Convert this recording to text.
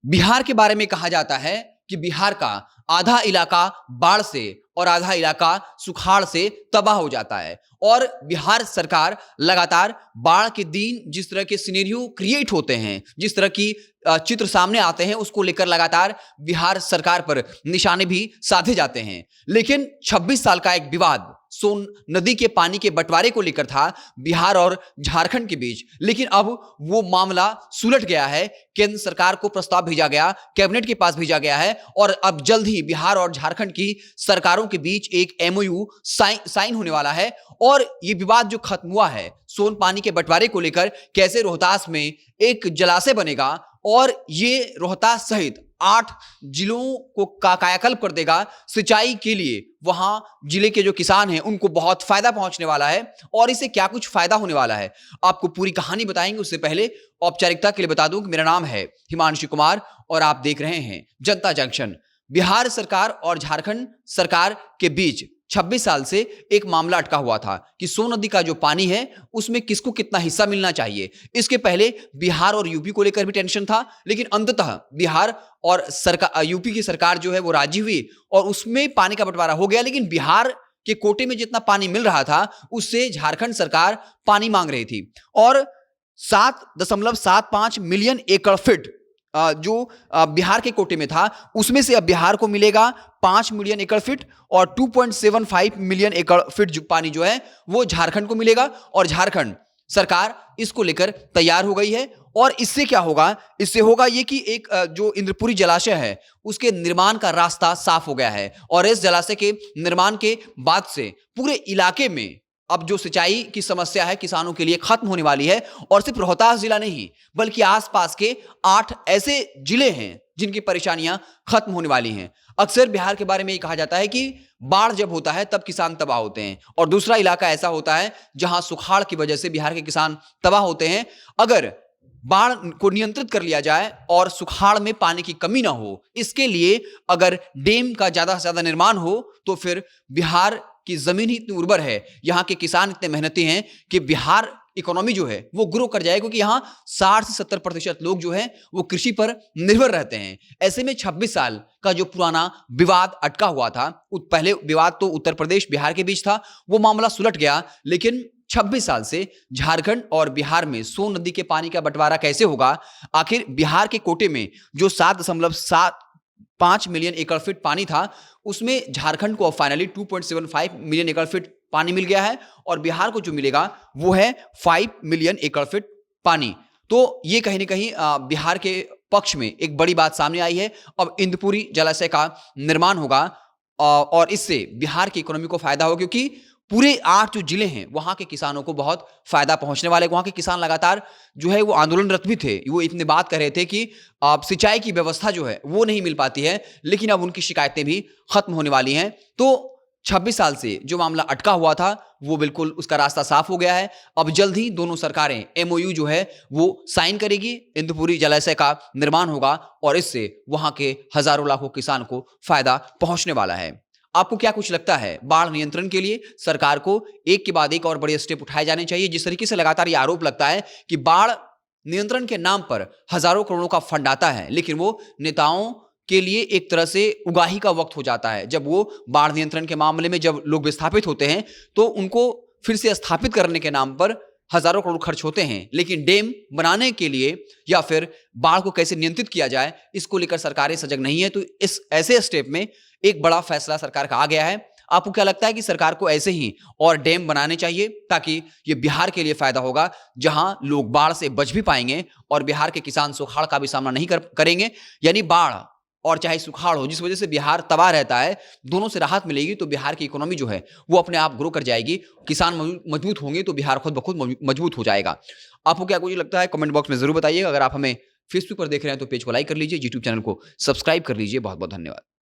बिहार के बारे में कहा जाता है कि बिहार का आधा इलाका बाढ़ से और आधा इलाका सुखाड़ से तबाह हो जाता है और बिहार सरकार लगातार बाढ़ के दिन जिस तरह के सिनेरियो क्रिएट होते हैं, जिस तरह की चित्र सामने आते हैं, उसको लेकर लगातार बिहार सरकार पर निशाने भी साधे जाते हैं। लेकिन 26 साल का एक विवाद सोन नदी के पानी के बंटवारे को लेकर था बिहार और झारखंड के बीच, लेकिन अब वो मामला सुलझ गया है। केंद्र सरकार को प्रस्ताव भेजा गया, कैबिनेट के पास भेजा गया है और अब जल्द ही बिहार और झारखंड की सरकारों के बीच एक एमओयू साइन होने वाला है। और ये विवाद जो खत्म हुआ है सोन पानी के बंटवारे को लेकर, कैसे रोहतास में एक जलाशय बनेगा और ये रोहतास सहित 8 जिलों को कायाकल्प कर देगा सिंचाई के लिए, वहां जिले के जो किसान हैं उनको बहुत फायदा पहुंचने वाला है। और इससे क्या कुछ फायदा होने वाला है आपको पूरी कहानी बताएंगे। उससे पहले औपचारिकता के लिए बता दूं कि मेरा नाम है हिमांशु कुमार और आप देख रहे हैं जनता जंक्शन। बिहार सरकार और झारखंड सरकार के बीच 26 साल से एक मामला अटका हुआ था कि सोन नदी का जो पानी है उसमें किसको कितना हिस्सा मिलना चाहिए। इसके पहले बिहार और यूपी को लेकर भी टेंशन था, लेकिन अंततः बिहार और सरकार यूपी की सरकार जो है वो राजी हुई और उसमें पानी का बंटवारा हो गया। लेकिन बिहार के कोटे में जितना पानी मिल रहा था उससे झारखंड सरकार पानी मांग रही थी और 7.75 मिलियन एकड़ फीट जो बिहार के कोटे में था उसमें से अब बिहार को मिलेगा 5 मिलियन एकड़ फीट और 2.75 मिलियन एकड़ फीट जो पानी जो है वो झारखंड को मिलेगा। और झारखंड सरकार इसको लेकर तैयार हो गई है। और इससे क्या होगा, इससे होगा ये कि एक जो इंद्रपुरी जलाशय है उसके निर्माण का रास्ता साफ हो गया है और इस जलाशय के निर्माण के बाद से पूरे इलाके में अब जो सिंचाई की समस्या है किसानों के लिए खत्म होने वाली है। और सिर्फ रोहतास जिला नहीं बल्कि आसपास के 8 ऐसे जिले हैं जिनकी परेशानियां खत्म होने वाली हैं। अक्सर बिहार के बारे में ये कहा जाता है कि बाढ़ जब होता है तब किसान तबाह होते हैं और दूसरा इलाका ऐसा होता है जहां सुखाड़ की वजह से बिहार के किसान तबाह होते हैं। अगर बाढ़ को नियंत्रित कर लिया जाए और सुखाड़ में पानी की कमी ना हो, इसके लिए अगर डैम का ज्यादा से ज्यादा निर्माण हो तो फिर बिहार की जमीन ही इतनी उर्वर है, यहाँ के किसान इतने मेहनती हैं कि बिहार इकोनॉमी जो है वो ग्रो कर जाए, क्योंकि यहाँ 60 से 70% लोग जो हैं वो कृषि पर निर्भर रहते हैं। ऐसे में 26 साल का जो पुराना विवाद अटका हुआ था, पहले विवाद तो उत्तर प्रदेश बिहार के बीच था, वो मामला सुलझ गया। लेकिन 26 साल से झारखंड और बिहार में सोन नदी के पानी का बंटवारा कैसे होगा, आखिर बिहार के कोटे में जो 7.75 मिलियन एकड़ फीट पानी था उसमें झारखंड को फाइनली 2.75 मिलियन एकड़ फीट पानी मिल गया है और बिहार को जो मिलेगा वो है 5 मिलियन एकड़ फीट पानी। तो ये कहीं ना कहीं बिहार के पक्ष में एक बड़ी बात सामने आई है। अब इंद्रपुरी जलाशय का निर्माण होगा और इससे बिहार की इकोनॉमी को फायदा होगा, क्योंकि पूरे 8 जो जिले हैं वहां के किसानों को बहुत फायदा पहुंचने वाले। वहां के किसान लगातार जो है वो आंदोलनरत भी थे, वो इतने बात कर रहे थे कि सिंचाई की व्यवस्था जो है वो नहीं मिल पाती है, लेकिन अब उनकी शिकायतें भी खत्म होने वाली हैं। तो 26 साल से जो मामला अटका हुआ था वो बिल्कुल उसका रास्ता साफ हो गया है। अब जल्द ही दोनों सरकारें एमओयू जो है वो साइन करेगी, इंद्रपुरी जलाशय का निर्माण होगा और इससे वहां के हजारों लाखों किसान को फायदा पहुंचने वाला है। आपको क्या कुछ लगता है, बाढ़ नियंत्रण के लिए सरकार को एक के बाद एक और बड़े स्टेप उठाए जाने चाहिए? जिस तरीके से लगातार ये आरोप लगता है कि बाढ़ नियंत्रण के नाम पर हजारों करोड़ों का फंड आता है, लेकिन वो नेताओं के लिए एक तरह से उगाही का वक्त हो जाता है। जब वो बाढ़ नियंत्रण के मामले में जब लोग विस्थापित होते हैं तो उनको फिर से स्थापित करने के नाम पर हजारों करोड़ खर्च होते हैं, लेकिन डैम बनाने के लिए या फिर बाढ़ को कैसे नियंत्रित किया जाए इसको लेकर सरकारें सजग नहीं है। तो इस ऐसे स्टेप में एक बड़ा फैसला सरकार का आ गया है। आपको क्या लगता है कि सरकार को ऐसे ही और डैम बनाने चाहिए ताकि ये बिहार के लिए फायदा होगा, जहां लोग बाढ़ से बच भी पाएंगे और बिहार के किसान सुखाड़ का भी सामना नहीं करेंगे? यानी बाढ़ और चाहे सुखाड़ हो, जिस वजह से बिहार तबाह रहता है, दोनों से राहत मिलेगी तो बिहार की इकोनॉमी जो है वो अपने आप ग्रो कर जाएगी। किसान मजबूत होंगे तो बिहार खुद ब खुद मजबूत हो जाएगा। आपको क्या कुछ लगता है कमेंट बॉक्स में जरूर बताइए। अगर आप हमें फेसबुक पर देख रहे हैं तो पेज को लाइक कर लीजिए, यूट्यूब चैनल को सब्सक्राइब कर लीजिए। बहुत बहुत धन्यवाद।